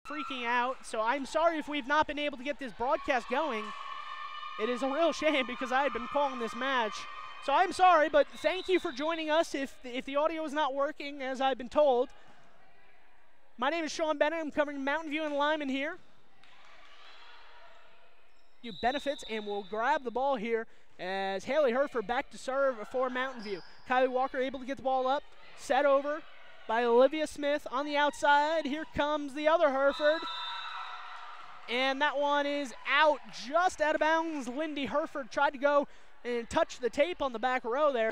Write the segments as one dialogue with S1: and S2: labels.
S1: freaking out, so I'm sorry if we've not been able to get this broadcast going. It is a real shame because I had been calling this match. So I'm sorry, but thank you for joining us if the audio is not working as I've been told. My name is Sean Bennett. I'm covering Mountain View and Lyman here. You benefits, and we'll grab the ball here as Haley Herford back to serve for Mountain View. Kylie Walker able to get the ball up, set over by Olivia Smith on the outside. Here comes the other Herford. And that one is out, just out of bounds. Lindy Herford tried to go and touch the tape on the back row there.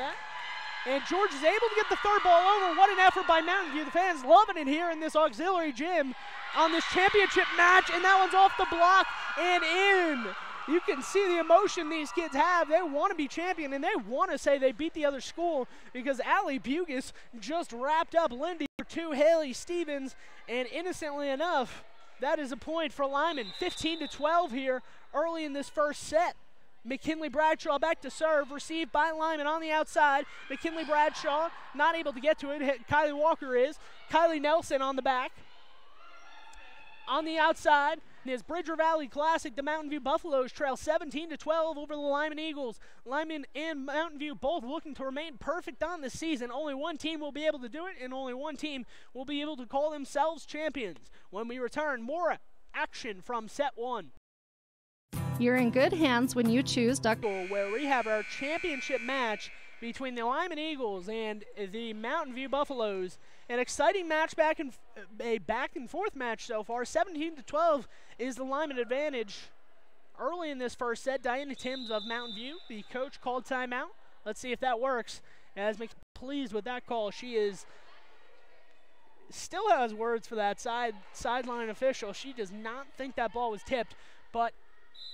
S1: And George is able to get the third ball over. What an effort by Mountain View. The fans loving it here in this auxiliary gym on this championship match. And that one's off the block and in. You can see the emotion these kids have. They want to be champion, and they want to say they beat the other school because Allie Bugis just wrapped up Lindy for 2, Haley Stevens. And innocently enough, that is a point for Lyman. 15-12 here early in this first set. McKinley Bradshaw back to serve, received by Lyman on the outside. McKinley Bradshaw not able to get to it. Kylie Walker is. Kylie Nelson on the back. On the outside, in his Bridger Valley Classic, the Mountain View Buffaloes trail 17-12 over the Lyman Eagles. Lyman and Mountain View both looking to remain perfect on this season. Only one team will be able to do it, and only one team will be able to call themselves champions. When we return, more action from set 1.
S2: You're in good hands when you choose
S1: where we have our championship match between the Lyman Eagles and the Mountain View Buffaloes. An exciting match, a back and forth match so far. 17-12 is the Lyman advantage. Early in this first set, Diana Timms of Mountain View, the coach, called timeout. Let's see if that works. As McKenna pleased with that call, she still has words for that sideline official. She does not think that ball was tipped, but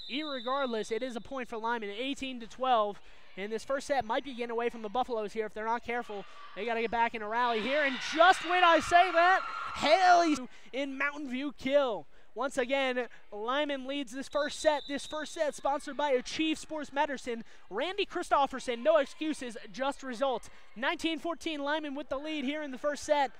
S1: irregardless, it is a point for Lyman, 18-12. And this first set might be getting away from the Buffaloes here if they're not careful. They got to get back in a rally here. And just when I say that, Haley in Mountain View kill. Once again, Lyman leads this first set. This first set sponsored by Achieve Sports Medicine. Randy Christofferson, no excuses, just results. 19-14, Lyman with the lead here in the first set.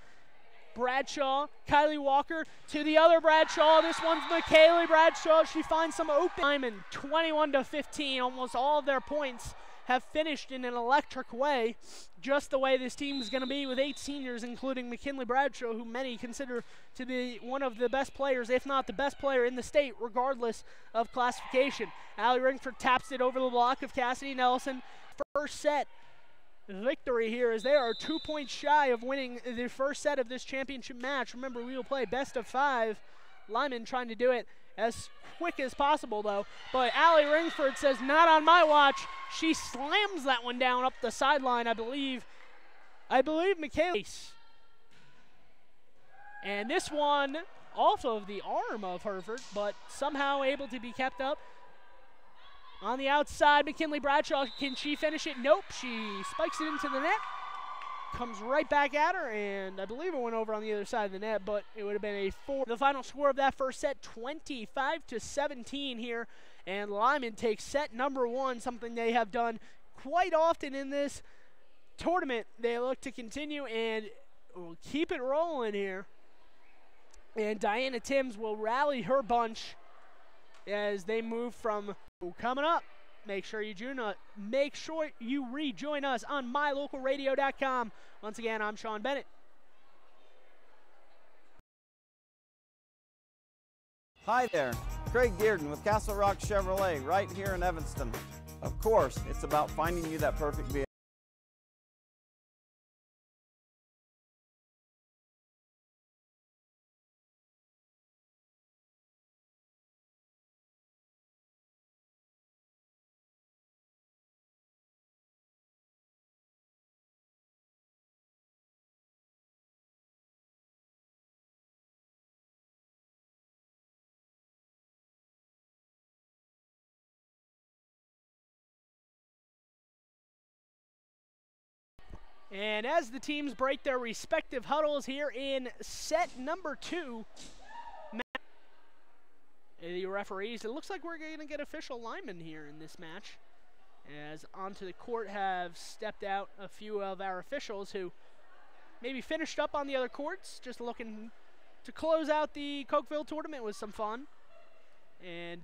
S1: Bradshaw, Kylie Walker to the other Bradshaw. This one's McKaylee Bradshaw. She finds some open. Lyman 21-15. Almost all of their points have finished in an electric way, just the way this team is going to be with 8 seniors, including McKinley Bradshaw, who many consider to be one of the best players, if not the best player in the state, regardless of classification. Allie Ringford taps it over the block of Cassidy Nelson. First set victory here as they are 2 points shy of winning the first set of this championship match. Remember, we will play best of 5. Lyman trying to do it as quick as possible, though. But Allie Ringford says, not on my watch. She slams that one down up the sideline, I believe Michaela. And this one off of the arm of Herford, but somehow able to be kept up. On the outside, McKinley Bradshaw, can she finish it? Nope, she spikes it into the net. Comes right back at her, and I believe it went over on the other side of the net, but it would have been a 4. The final score of that first set, 25-17 here, and Lyman takes set number 1, something they have done quite often in this tournament. They look to continue and will keep it rolling here. And Diana Timms will rally her bunch as they move from coming up. Make sure you rejoin us on mylocalradio.com. Once again, I'm Sean Bennett.
S3: Hi there, Craig Dearden with Castle Rock Chevrolet right here in Evanston. Of course, it's about finding you that perfect vehicle.
S1: And as the teams break their respective huddles here in set number 2, the referees, it looks like we're going to get official linemen here in this match. As onto the court have stepped out a few of our officials who maybe finished up on the other courts, just looking to close out the Cokeville tournament was some fun. And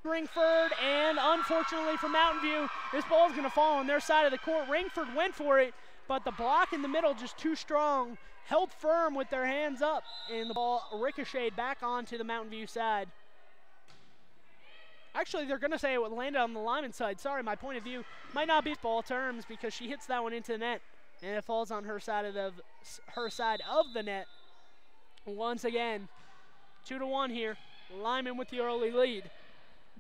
S1: Ringford, and unfortunately for Mountain View, this ball is going to fall on their side of the court. Ringford went for it, but the block in the middle just too strong. Held firm with their hands up, and the ball ricocheted back onto the Mountain View side. Actually, they're going to say it would land on the Lyman side. Sorry, my point of view might not be ball terms because she hits that one into the net, and it falls on her side of the net. Once again, 2-1 here. Lyman with the early lead,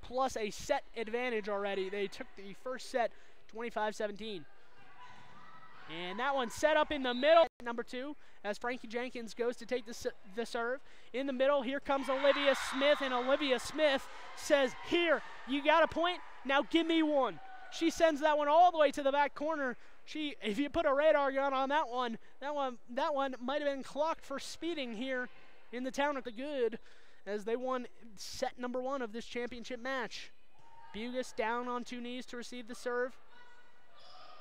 S1: plus a set advantage already. They took the first set 25-17. And that one set up in the middle, number 2, as Frankie Jenkins goes to take the serve. In the middle, here comes Olivia Smith, and Olivia Smith says, here, you got a point, now give me one. She sends that one all the way to the back corner. If you put a radar gun on that one might have been clocked for speeding here in the town of the good, as they won set number 1 of this championship match. Bugis down on 2 knees to receive the serve.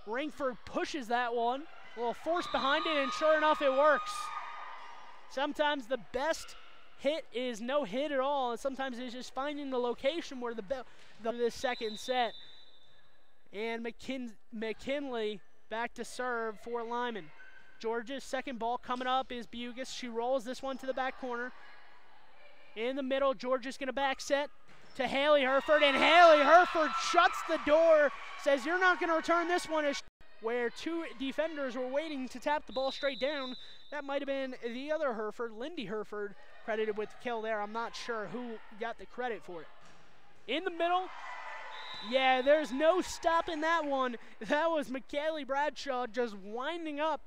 S1: Ringford pushes that one, a little force behind it, and sure enough, it works. Sometimes the best hit is no hit at all, and sometimes it's just finding the location where this second set. And McKinley back to serve for Lyman. Georgia's second ball coming up is Bugis. She rolls this one to the back corner. In the middle, Georgia's going to back set to Haley Herford, and Haley Herford shuts the door, says you're not going to return this one, where 2 defenders were waiting to tap the ball straight down. That might have been the other Herford, Lindy Herford, credited with the kill there. I'm not sure who got the credit for it. In the middle, yeah, there's no stopping that one. That was McKaylee Bradshaw just winding up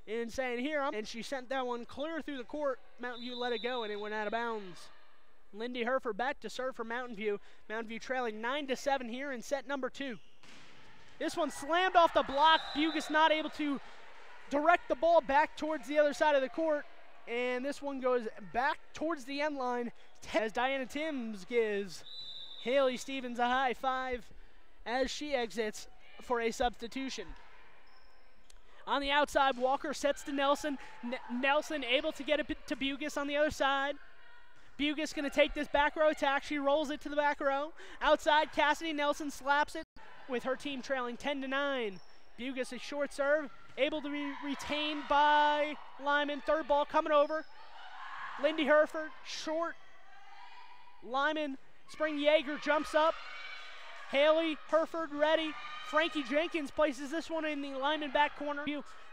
S1: and saying, here, and she sent that one clear through the court. Mountain View let it go, and it went out of bounds. Lindy Herford back to serve for Mountain View. Mountain View trailing 9-7 here in set number 2. This one slammed off the block. Bugis not able to direct the ball back towards the other side of the court. And this one goes back towards the end line as Diana Timms gives Haley Stevens a high five as she exits for a substitution. On the outside, Walker sets to Nelson. Nelson able to get it to Bugis on the other side. Bugis going to take this back row attack. She rolls it to the back row. Outside, Cassidy Nelson slaps it with her team trailing 10-9. Bugis a short serve, able to be retained by Lyman. Third ball coming over. Lindy Herford, short. Lyman, Spring Yeager jumps up. Haley Herford ready. Frankie Jenkins places this one in the Lyman back corner.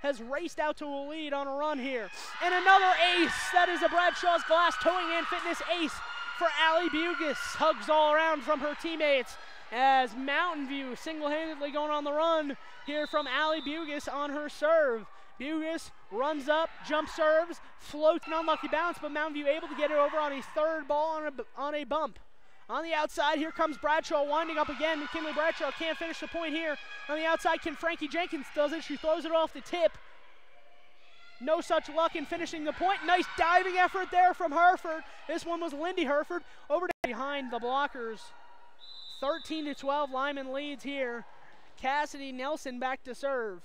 S1: Has raced out to a lead on a run here. And another ace. That is a Bradshaw's Glass Towing and Fitness ace for Allie Bugis. Hugs all around from her teammates as Mountain View single-handedly going on the run here from Allie Bugis on her serve. Bugis runs up, jump serves, floats an unlucky bounce, but Mountain View able to get it over on a third ball on a bump. On the outside, here comes Bradshaw winding up again. McKinley Bradshaw can't finish the point here. On the outside, Frankie Jenkins does it. She throws it off the tip. No such luck in finishing the point. Nice diving effort there from Herford. This one was Lindy Herford over to behind the blockers. 13-12, Lyman leads here. Cassidy Nelson back to serve.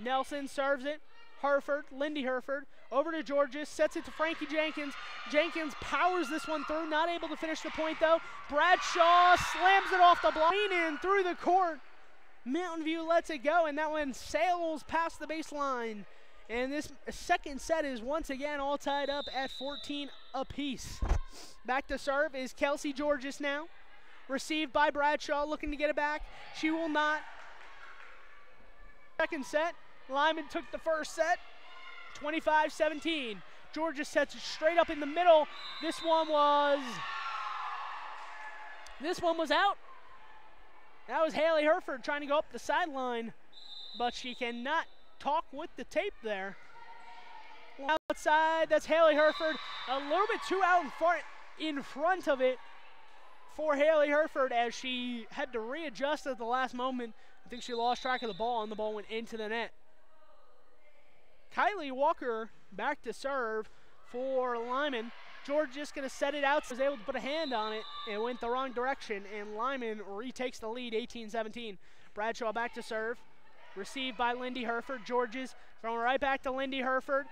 S1: Nelson serves it. Herford, Lindy Herford, over to Georges, sets it to Frankie Jenkins. Jenkins powers this one through, not able to finish the point though. Bradshaw slams it off the block, in through the court. Mountain View lets it go, and that one sails past the baseline. And this second set is once again all tied up at 14 apiece. Back to serve is Kelsey Georges now. Received by Bradshaw, looking to get it back. She will not. Second set. Lyman took the first set, 25-17. Georgia sets it straight up in the middle. This one was out. That was Haley Herford trying to go up the sideline, but she cannot talk with the tape there. Outside, that's Haley Herford. A little bit too out in front of it for Haley Herford as she had to readjust at the last moment. I think she lost track of the ball, and the ball went into the net. Kylie Walker back to serve for Lyman. George just going to set it out. Was able to put a hand on it. It went the wrong direction, and Lyman retakes the lead, 18-17. Bradshaw back to serve. Received by Lindy Herford. George's throwing right back to Lindy Herford.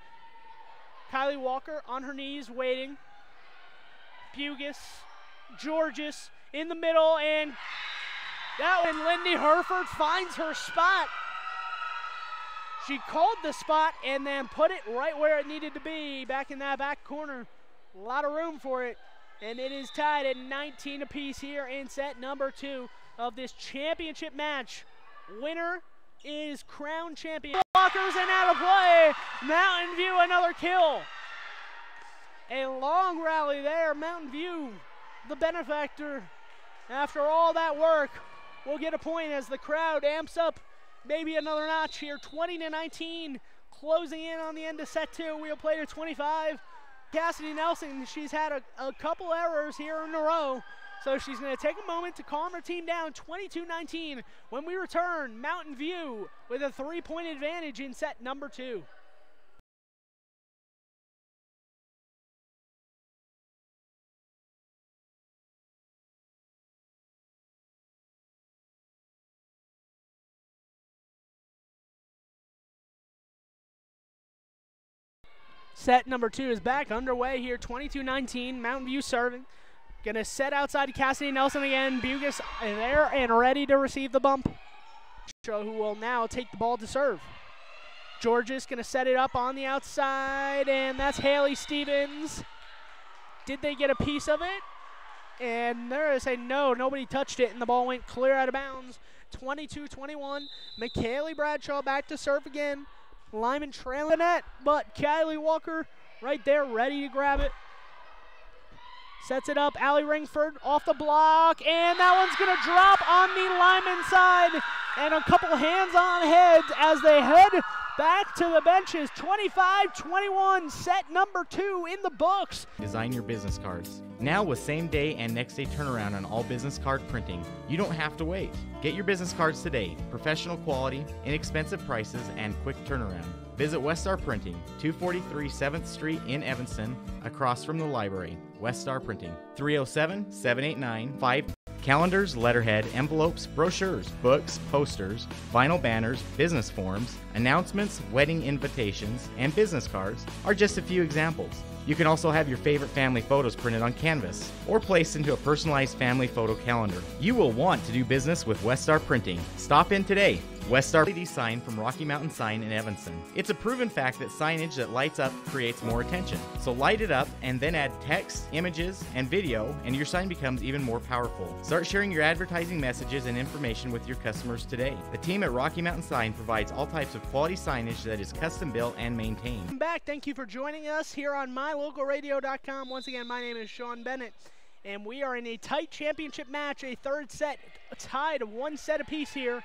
S1: Kylie Walker on her knees waiting. Bugis, Georges in the middle, and that one, Lindy Herford finds her spot. She called the spot and then put it right where it needed to be, back in that back corner. A lot of room for it, and it is tied at 19 apiece here in set number 2 of this championship match. Winner is crowned champion. Walkers and out of play. Mountain View another kill. A long rally there. Mountain View, the benefactor, after all that work, will get a point as the crowd amps up maybe another notch here. 20-19, closing in on the end of set 2. We'll play to 25. Cassidy Nelson, she's had a couple errors here in a row, so she's going to take a moment to calm her team down. 22-19. When we return, Mountain View with a 3-point advantage in set number 2. Set number 2 is back underway here. 22-19, Mountain View serving. Gonna set outside to Cassidy Nelson again. Bugis there and ready to receive the bump. Who will now take the ball to serve. Georges gonna set it up on the outside, and that's Haley Stevens. Did they get a piece of it? And they're saying no, nobody touched it, and the ball went clear out of bounds. 22-21, McKaylee Bradshaw back to serve again. Lyman trailing the net, but Kylie Walker right there ready to grab it. Sets it up, Allie Ringford off the block, and that one's going to drop on the Lyman side. And a couple hands-on heads as they head back to the benches. 25-21, set number 2 in the books.
S4: Design your business cards. Now with same-day and next-day turnaround on all business card printing, you don't have to wait. Get your business cards today. Professional quality, inexpensive prices, and quick turnaround. Visit Westar Printing, 243 7th Street in Evanston, across from the library. Westar Printing, 307-789-5. Calendars, letterhead, envelopes, brochures, books, posters, vinyl banners, business forms, announcements, wedding invitations, and business cards are just a few examples. You can also have your favorite family photos printed on canvas or placed into a personalized family photo calendar. You will want to do business with Westar Printing. Stop in today. Westar LED sign from Rocky Mountain Sign in Evanston. It's a proven fact that signage that lights up creates more attention. So light it up and then add text, images, and video, and your sign becomes even more powerful. Start sharing your advertising messages and information with your customers today. The team at Rocky Mountain Sign provides all types of quality signage that is custom built and maintained.
S1: Welcome back. Thank you for joining us here on mylocalradio.com. Once again, my name is Sean Bennett, and we are in a tight championship match, a third set, tied 1 set apiece here.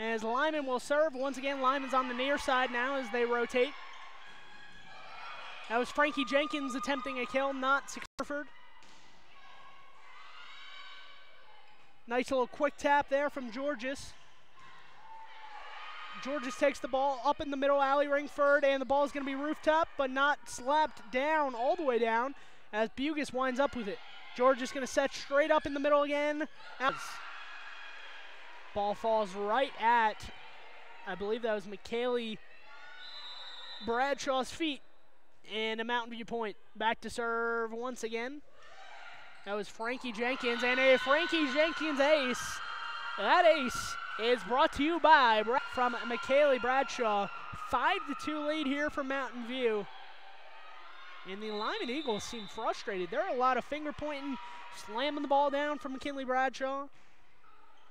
S1: As Lyman will serve. Once again, Lyman's on the near side now as they rotate. That was Frankie Jenkins attempting a kill, not Herford. Nice little quick tap there from Georges. Georges takes the ball up in the middle, Allie Ringford, and the ball is going to be rooftop, but not slapped down, all the way down, as Bugis winds up with it. Georges going to set straight up in the middle again. Ball falls right at, I believe that was McKaylee Bradshaw's feet, and a Mountain View point. Back to serve once again. That was Frankie Jenkins, and a Frankie Jenkins ace. That ace is brought to you by from McKaylee Bradshaw. 5-2 lead here for Mountain View. And the Lyman Eagles seem frustrated. There are a lot of finger pointing, slamming the ball down from McKinley Bradshaw.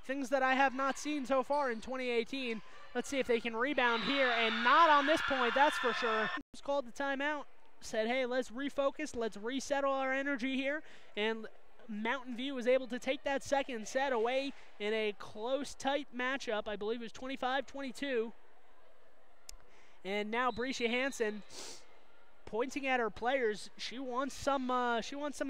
S1: Things that I have not seen so far in 2018. Let's see if they can rebound here, and not on this point, that's for sure. Just called the timeout, said, hey, let's refocus, let's resettle our energy here, and Mountain View was able to take that second set away in a close, tight matchup. I believe it was 25-22. And now Brescia Hansen pointing at her players. She wants some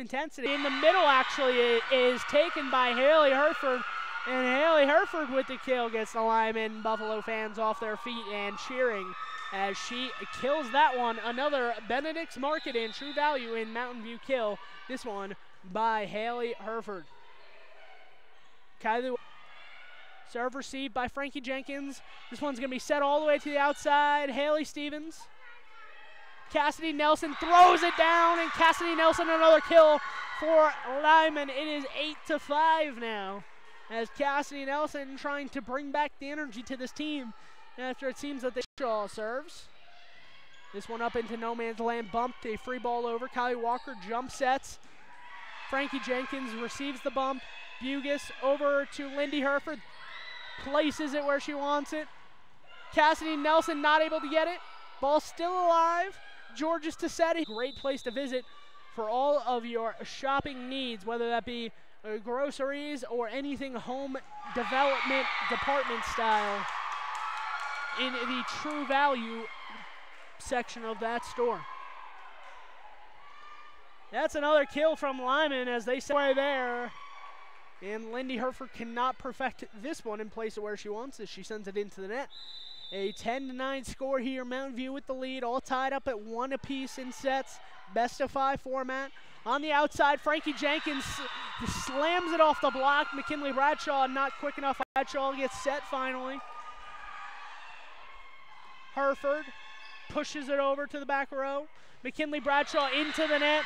S1: intensity. In the middle, actually, is taken by Haley Herford. And Haley Herford with the kill gets the Lyman Buffalo fans off their feet and cheering as she kills that one. Another Benedict's Market in True Value in Mountain View kill. This one by Haley Herford. Kylie, serve received by Frankie Jenkins. This one's going to be set all the way to the outside. Haley Stevens Cassidy Nelson throws it down, and Cassidy Nelson another kill for Lyman. It is 8-5 now, as Cassidy Nelson trying to bring back the energy to this team after it seems that they Shaw serves. This one up into no man's land, bumped, a free ball over. Kylie Walker jump sets. Frankie Jenkins receives the bump. Bugis over to Lindy Herford, places it where she wants it. Cassidy Nelson not able to get it. Ball still alive. Georges Tassetti, great place to visit for all of your shopping needs, whether that be groceries or anything home development department style in the True Value section of that store. That's another kill from Lyman as they stay there. And Lindy Herford cannot perfect this one and place it where she wants as she sends it into the net. A 10-9 score here. Mountain View with the lead, all tied up at 1 apiece in sets. Best of 5 format. On the outside, Frankie Jenkins slams it off the block. McKinley Bradshaw not quick enough. Bradshaw gets set finally. Herford pushes it over to the back row. McKinley Bradshaw into the net,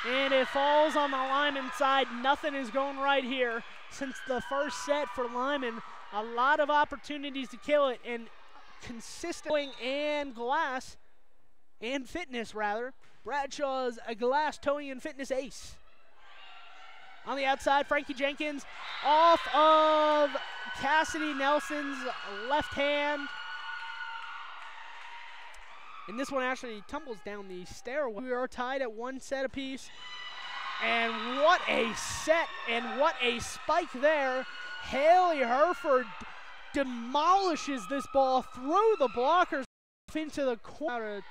S1: and it falls on the Lyman side. Nothing is going right here since the first set for Lyman. A lot of opportunities to kill it, and consistent and glass and fitness rather. Bradshaw's a glass towing and fitness ace. On the outside, Frankie Jenkins off of Cassidy Nelson's left hand. And this one actually tumbles down the stairway. We are tied at 1 set apiece. And what a set and what a spike there. Haley Herford demolishes this ball through the blockers into the corner, a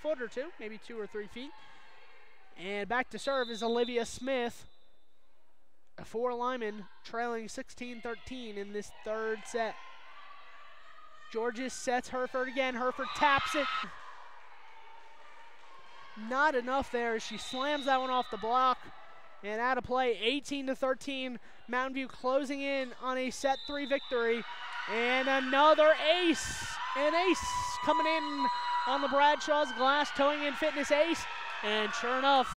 S1: foot or two, maybe 2 or 3 feet. And back to serve is Olivia Smith for Lyman, trailing 16-13 in this third set. Georges sets Herford again. Herford taps it. Not enough there as she slams that one off the block. And out of play, 18-13. Mountain View closing in on a set 3 victory. And another ace. An ace coming in on the Bradshaw's glass towing and fitness ace. And sure enough,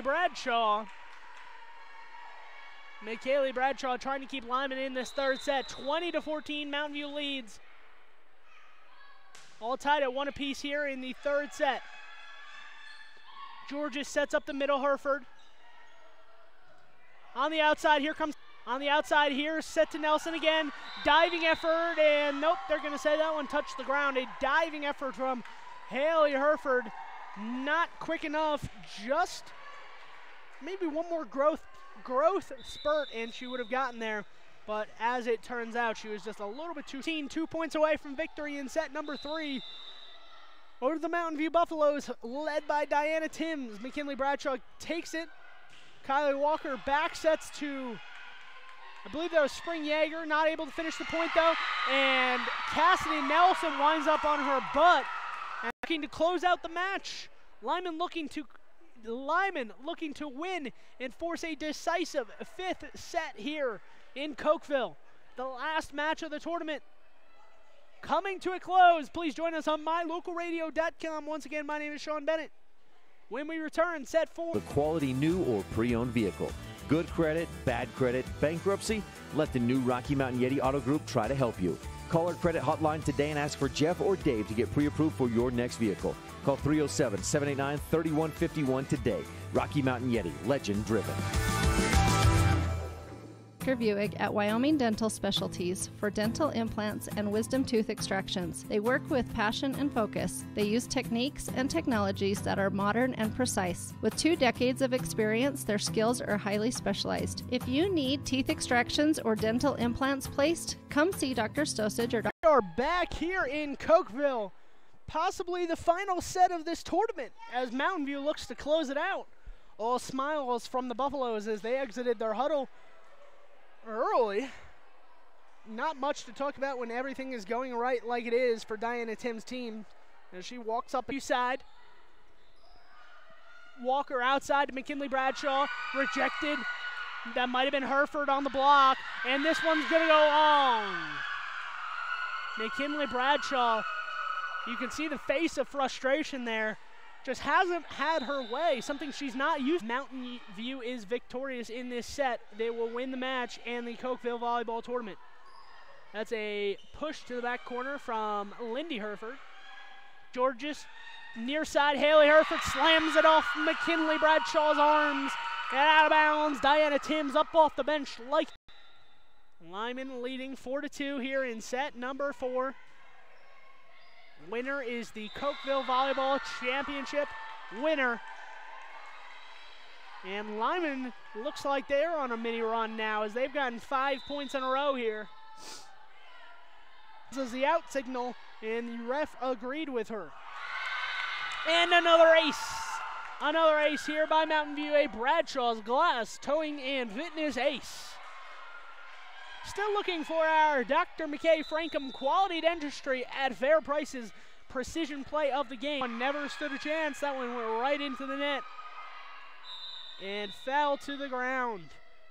S1: Bradshaw. McKaylee Bradshaw trying to keep Lyman in this third set. 20-14, Mountain View leads. All tied at 1 apiece here in the third set. Georges sets up the middle, Herford. On the outside, here comes, on the outside here, set to Nelson again. Diving effort, and nope, they're gonna say that one touched the ground. A diving effort from Haley Herford. Not quick enough, just maybe one more growth spurt and she would have gotten there, but as it turns out, she was just a little bit too 2 points away from victory in set number 3. Over to the Mountain View Buffaloes, led by Diana Timms. McKinley Bradshaw takes it. Kylie Walker back sets to, I believe that was Spring Yeager, not able to finish the point though, and Cassidy Nelson winds up on her butt and looking to close out the match. Lyman looking to win and force a decisive 5th set here in Cokeville. The last match of the tournament coming to a close. Please join us on mylocalradio.com. Once again, my name is Sean Bennett. When we return, set 4.
S5: The quality new or pre-owned vehicle. Good credit, bad credit, bankruptcy? Let the new Rocky Mountain Yeti Auto Group try to help you. Call our credit hotline today and ask for Jeff or Dave to get pre-approved for your next vehicle. Call 307-789-3151 today. Rocky Mountain Yeti, legend driven.
S2: Buick at Wyoming Dental Specialties for dental implants and wisdom tooth extractions. They work with passion and focus. They use techniques and technologies that are modern and precise. With 2 decades of experience, their skills are highly specialized. If you need teeth extractions or dental implants placed, come see Dr. Stosage or Dr.
S1: We are back here in Cokeville, possibly the final set of this tournament as Mountain View looks to close it out. All smiles from the Buffaloes as they exited their huddle early. not much to talk about when everything is going right like it is for Diana Tim's team. As she walks up the side. Walker outside to McKinley Bradshaw, rejected. That might have been Hereford on the block, and this one's gonna go long. McKinley Bradshaw, you can see the face of frustration there. Just hasn't had her way, something she's not used. Mountain View is victorious in this set. They will win the match and the Cokeville Volleyball Tournament. That's a push to the back corner from Lindy Hereford. Georges, near side, Haley Hereford slams it off McKinley Bradshaw's arms and out of bounds. Diana Timms up off the bench like Lyman leading 4-2 here in set number 4. Winner is the Cokeville Volleyball Championship winner. And Lyman looks like they're on a mini run now as they've gotten 5 points in a row here. This is the out signal, and the ref agreed with her. And another ace. Another ace here by Mountain View, a Bradshaw's Glass Towing and Fitness ace. Still looking for our Dr. McKay Frankham Quality Dentistry at fair prices. Precision play of the game. One never stood a chance. That one went right into the net and fell to the ground.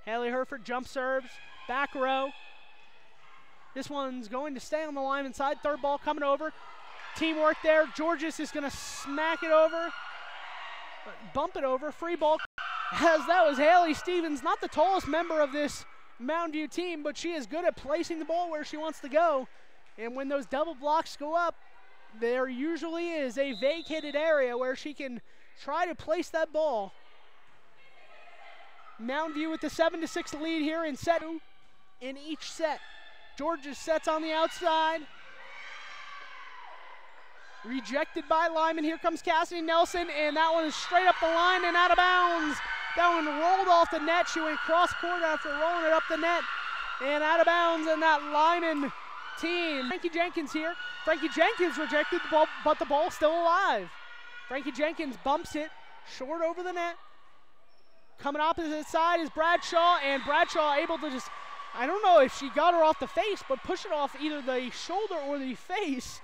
S1: Haley Hereford jump serves, back row. This one's going to stay on the Lyman side. Third ball coming over. Teamwork there. Georges is going to smack it over, bump it over. Free ball, as that was Haley Stevens, not the tallest member of this Mountain View team, but she is good at placing the ball where she wants to go. And when those double blocks go up, there usually is a vacated area where she can try to place that ball. Mountain View with the 7-6 lead here in set 2 in each set. Georges sets on the outside. Rejected by Lyman. Here comes Cassidy Nelson, and that one is straight up the line and out of bounds. That one rolled off the net. She went cross court after rolling it up the net and out of bounds, and that Lyman team. Frankie Jenkins here. Frankie Jenkins rejected the ball, but the ball's still alive. Frankie Jenkins bumps it short over the net. Coming opposite side is Bradshaw, and Bradshaw able to just, I don't know if she got her off the face, but push it off either the shoulder or the face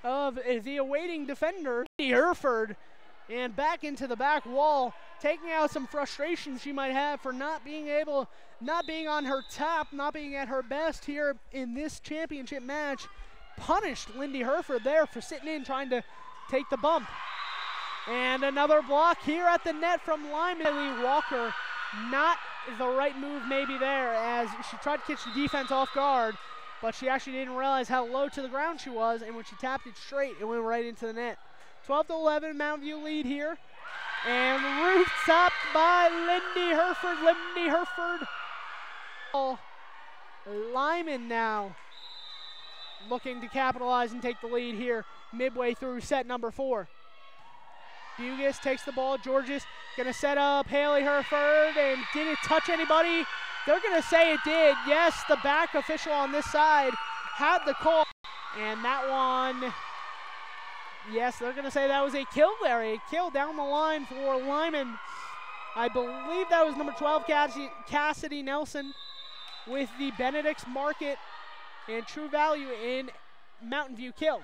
S1: of the awaiting defender, Hereford, and back into the back wall, taking out some frustration she might have for not being on her top, not being at her best here in this championship match. Punished Lindy Hereford there for sitting in, trying to take the bump. And another block here at the net from Lyman. Walker, not the right move maybe there, as she tried to catch the defense off guard, but she actually didn't realize how low to the ground she was, and when she tapped it straight, it went right into the net. 12-11, Mountain View lead here. And roof-topped by Lindy Hereford. Lindy Hereford. Lyman now looking to capitalize and take the lead here midway through set number 4. Bugis takes the ball. Georges going to set up Haley Hereford, and did it touch anybody? They're going to say it did. Yes, the back official on this side had the call. And that one, yes, they're going to say that was a kill there. A kill down the line for Lyman. I believe that was number 12, Cassidy Nelson, with the Benedict's Market and True Value in Mountain View kill.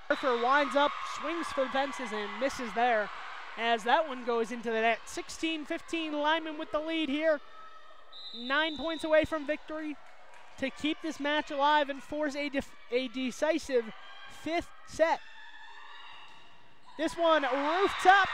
S1: Hereford winds up, swings for the fences, and misses there as that one goes into the net. 16-15, Lyman with the lead here. 9 points away from victory to keep this match alive and force a decisive 5th set. This one roof-topped.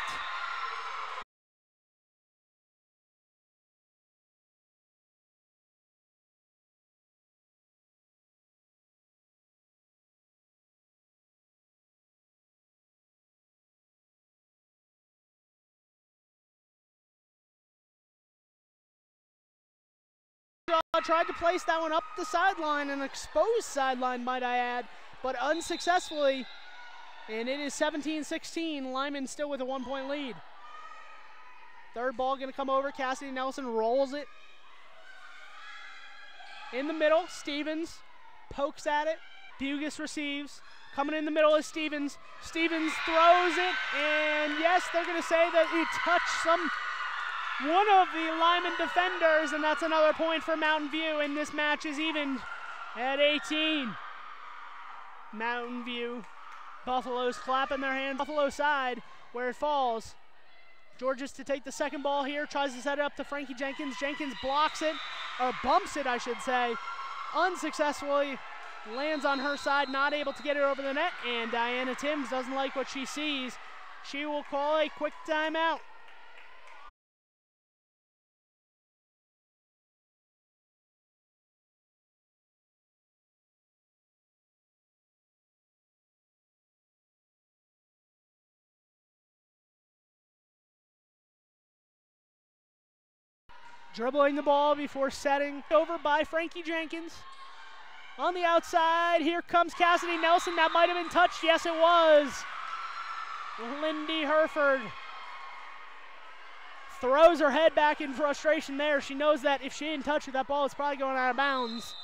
S1: Tried to place that one up the sideline, an exposed sideline might I add, but unsuccessfully. And it is 17-16, Lyman still with a 1-point lead. Third ball gonna come over, Cassidy Nelson rolls it. In the middle, Stevens pokes at it, Bugis receives. Coming in the middle is Stevens. Stevens throws it, and yes, they're gonna say that it touched some one of the Lyman defenders, and that's another point for Mountain View, and this match is even at 18. Mountain View, Buffalo's clapping their hands. Buffalo side where it falls. Georges to take the second ball here, tries to set it up to Frankie Jenkins. Jenkins blocks it, or bumps it, I should say, unsuccessfully. Lands on her side, not able to get it over the net, and Diana Timms doesn't like what she sees. She will call a quick timeout. Dribbling the ball before setting over by Frankie Jenkins. On the outside, here comes Cassidy Nelson. That might have been touched. Yes, it was. Lindy Herford throws her head back in frustration there. She knows that if she didn't touch it, that ball is probably going out of bounds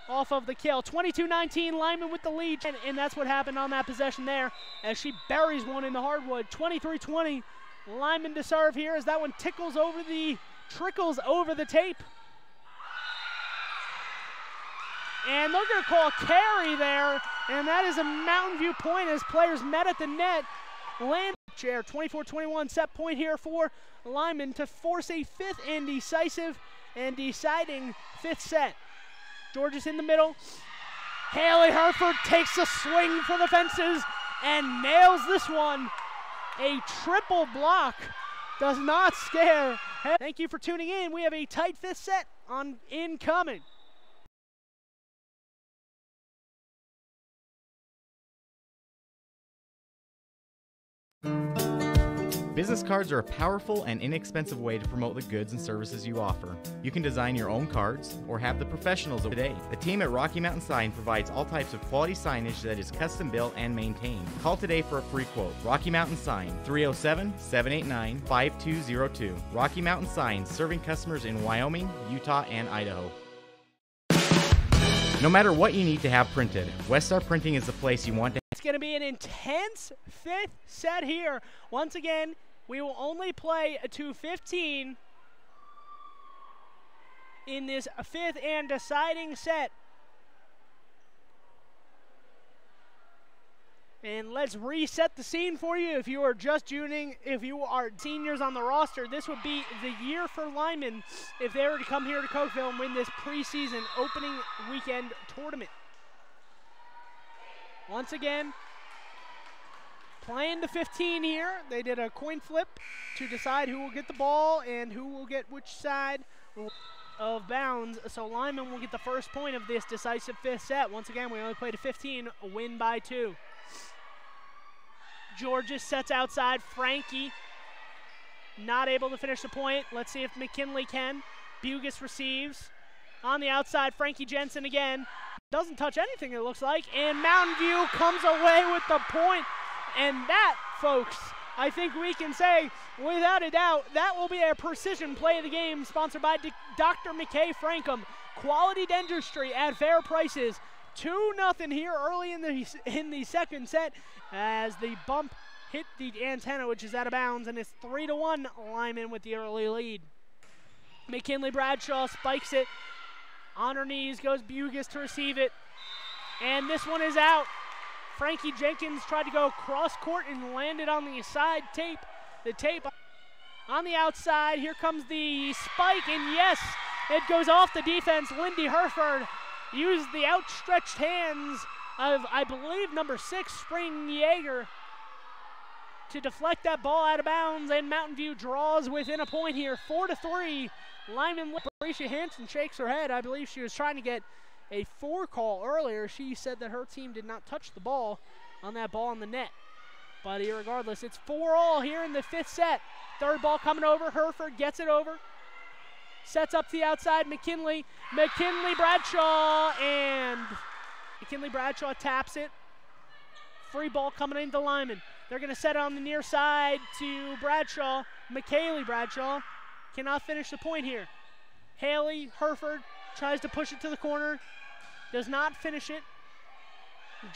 S1: off of the kill. 22-19, Lyman with the lead. And that's what happened on that possession there as she buries one in the hardwood. 23-20, Lyman to serve here as that one trickles over the tape. And they're going to call a carry there, and that is a Mountain View point as players met at the net. Land chair, 24-21, set point here for Lyman to force a fifth and decisive and deciding fifth set. Georges in the middle. Haley Herford takes a swing for the fences and nails this one. A triple block does not scare. Thank you for tuning in. We have a tight fifth set on incoming.
S4: Business cards are a powerful and inexpensive way to promote the goods and services you offer. You can design your own cards or have the professionals today. The team at Rocky Mountain Sign provides all types of quality signage that is custom built and maintained. Call today for a free quote. Rocky Mountain Sign, 307-789-5202. Rocky Mountain Sign, serving customers in Wyoming, Utah, and Idaho. No matter what you need to have printed, Westar Printing is the place you want to.
S1: It's going to be an intense fifth set here. Once again, we will only play to 15 in this fifth and deciding set. And let's reset the scene for you. If you are just tuning, if you are seniors on the roster, this would be the year for Lyman if they were to come here to Cokeville and win this preseason opening weekend tournament. Once again, playing to 15 here. They did a coin flip to decide who will get the ball and who will get which side of bounds. So Lyman will get the first point of this decisive fifth set. Once again, we only play to 15, a win by 2. Georges sets outside. Frankie not able to finish the point. Let's see if McKinley can. Bugis receives. On the outside, Frankie Jensen again. Doesn't touch anything, it looks like. And Mountain View comes away with the point. And that, folks, I think we can say, without a doubt, that will be a precision play of the game sponsored by Dr. McKay Frankham. Quality dentistry at fair prices. 2-0 here early in the second set as the bump hit the antenna, which is out of bounds, and it's 3-1 Lyman with the early lead. McKinley Bradshaw spikes it. On her knees goes Bugis to receive it. And this one is out. Frankie Jenkins tried to go cross court and landed on the side tape. The tape on the outside. Here comes the spike, and yes, it goes off the defense. Lindy Herford used the outstretched hands of, I believe, number 6, Spring Yeager, to deflect that ball out of bounds, and Mountain View draws within a point here, 4-3. Lyman, Alicia Hansen shakes her head. I believe she was trying to get a 4 call earlier. She said that her team did not touch the ball on that ball on the net. But regardless, it's 4-all here in the fifth set. Third ball coming over. Herford gets it over. Sets up to the outside. McKinley Bradshaw, and McKinley Bradshaw taps it. Free ball coming into Lyman. They're going to set it on the near side to Bradshaw. McKaylee Bradshaw cannot finish the point here. Haley Herford tries to push it to the corner. Does not finish it.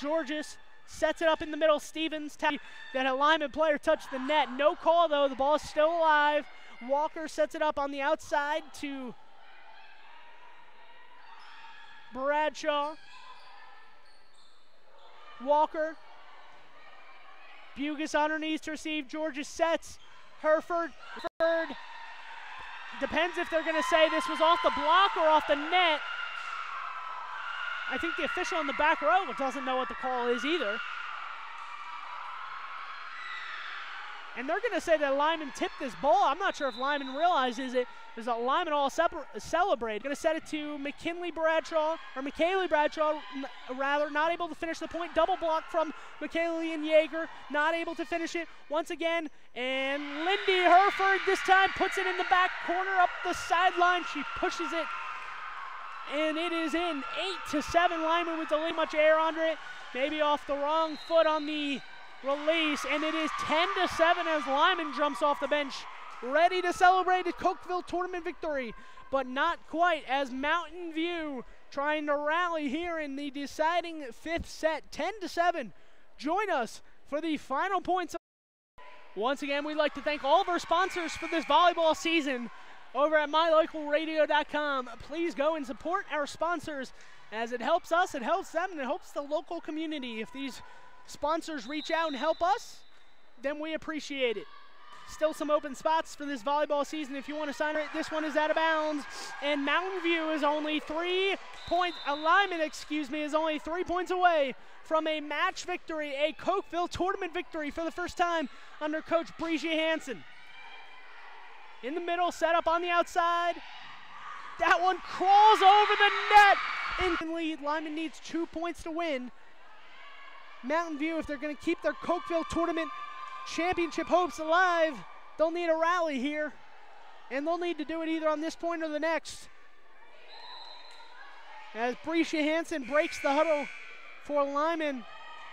S1: Georges sets it up in the middle. Stevens, that a Lyman player touched the net. No call though, the ball is still alive. Walker sets it up on the outside to Bradshaw. Walker. Bugus on her knees to receive. Georgia sets. Hereford. Depends if they're going to say this was off the block or off the net. I think the official in the back row doesn't know what the call is either. And they're going to say that Lyman tipped this ball. I'm not sure if Lyman realizes it. There's a Lyman all celebrate. Going to set it to McKaylee Bradshaw, not able to finish the point. Double block from McKaylee and Yeager, not able to finish it once again. And Lindy Hereford this time puts it in the back corner up the sideline. She pushes it, and it is in 8-7. Lyman with a little much air under it, maybe off the wrong foot on the release, and it is 10-7 as Lyman jumps off the bench, ready to celebrate a Cokeville tournament victory, but not quite, as Mountain View trying to rally here in the deciding fifth set. 10-7. Join us for the final points. Once again, we'd like to thank all of our sponsors for this volleyball season over at mylocalradio.com. Please go and support our sponsors, as it helps us, it helps them, and it helps the local community. If these sponsors reach out and help us, then we appreciate it. Still some open spots for this volleyball season if you want to sign it. This one is out of bounds, and Mountain View is only 3 points, Lyman, is only 3 points away from a match victory, a Cokeville tournament victory for the first time under Coach Brigia Hansen. In the middle, set up on the outside. That one crawls over the net. In lead, Lyman needs 2 points to win. Mountain View, if they're going to keep their Cokeville tournament championship hopes alive, they'll need a rally here, and they'll need to do it either on this point or the next. As Brigia Hansen breaks the huddle for Lyman,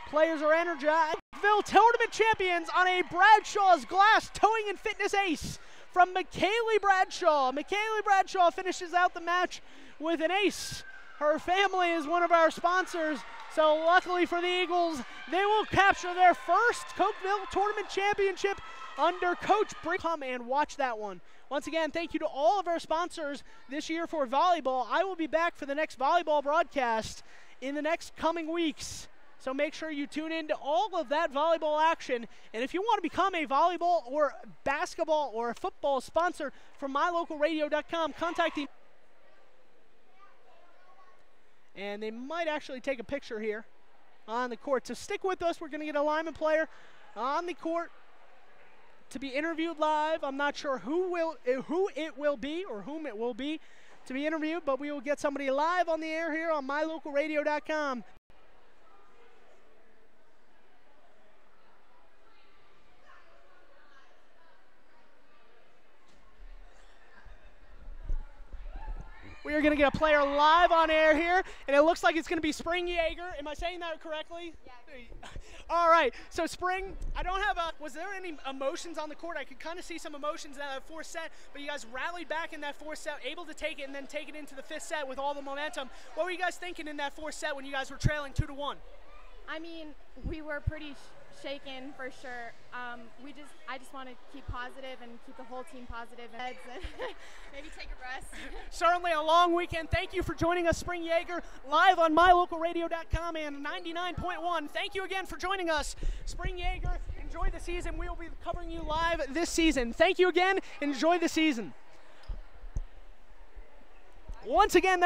S1: players are energized. Cokeville tournament champions on a Bradshaw's Glass towing and fitness ace from McKaylee Bradshaw. McKaylee Bradshaw finishes out the match with an ace. Her family is one of our sponsors, so luckily for the Eagles, they will capture their first Cokeville tournament championship under Coach Brick. Come and watch that one. Once again, thank you to all of our sponsors this year for volleyball. I will be back for the next volleyball broadcast in the next coming weeks, so make sure you tune in to all of that volleyball action. And if you want to become a volleyball or basketball or a football sponsor from mylocalradio.com, contact the... And they might actually take a picture here on the court. So stick with us. We're going to get a Lyman player on the court to be interviewed live. I'm not sure who it will be or whom it will be to be interviewed, but we will get somebody live on the air here on mylocalradio.com. We are going to get a player live on air here, and it looks like it's going to be Spring Yeager. Am I saying that correctly? Yeah. All right. So, Spring, I don't have was there any emotions on the court? I could kind of see some emotions in that fourth set, but you guys rallied back in that fourth set, able to take it and then take it into the fifth set with all the momentum. What were you guys thinking in that fourth set when you guys were trailing 2-1?
S6: I mean, we were pretty shaken for sure. I just want to keep positive and keep the whole team positive and maybe take a rest.
S1: Certainly a long weekend. Thank you for joining us, Spring Yeager, live on mylocalradio.com and 99.1. Thank you again for joining us, Spring Yeager. Enjoy the season. We will be covering you live this season. Thank you again. Enjoy the season. Once again,